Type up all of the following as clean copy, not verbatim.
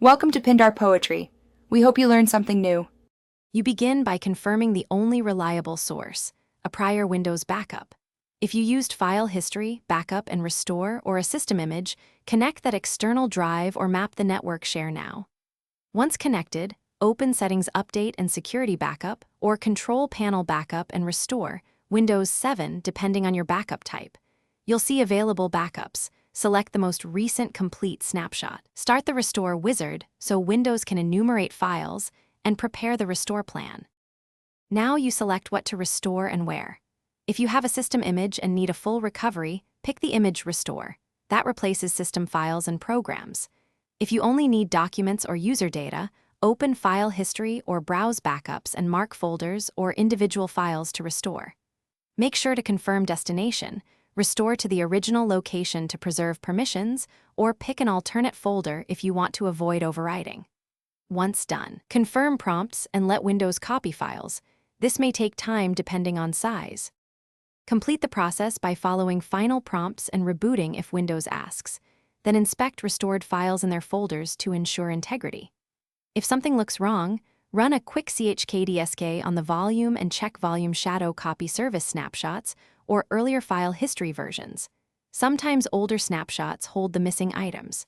Welcome to Pindar Poetry. We hope you learned something new. You begin by confirming the only reliable source, a prior Windows backup. If you used file history, backup and restore, or a system image, connect that external drive or map the network share now. Once connected, open Settings Update and Security Backup, or Control Panel Backup and Restore, Windows 7 depending on your backup type. You'll see available backups. Select the most recent complete snapshot. Start the Restore wizard so Windows can enumerate files and prepare the restore plan. Now you select what to restore and where. If you have a system image and need a full recovery, pick the image Restore. That replaces system files and programs. If you only need documents or user data, open File History or browse backups and mark folders or individual files to restore. Make sure to confirm destination. Restore to the original location to preserve permissions, or pick an alternate folder if you want to avoid overwriting. Once done, confirm prompts and let Windows copy files. This may take time depending on size. Complete the process by following final prompts and rebooting if Windows asks. Then inspect restored files in their folders to ensure integrity. If something looks wrong, run a quick chkdsk on the volume and check volume shadow copy service snapshots or earlier file history versions. Sometimes older snapshots hold the missing items.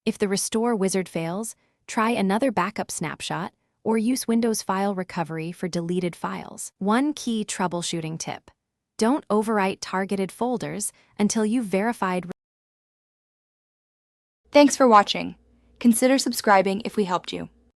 If the Restore wizard fails, try another backup snapshot or use Windows File Recovery for deleted files. One key troubleshooting tip: don't overwrite targeted folders until you've verified. Thanks for watching. Consider subscribing if we helped you.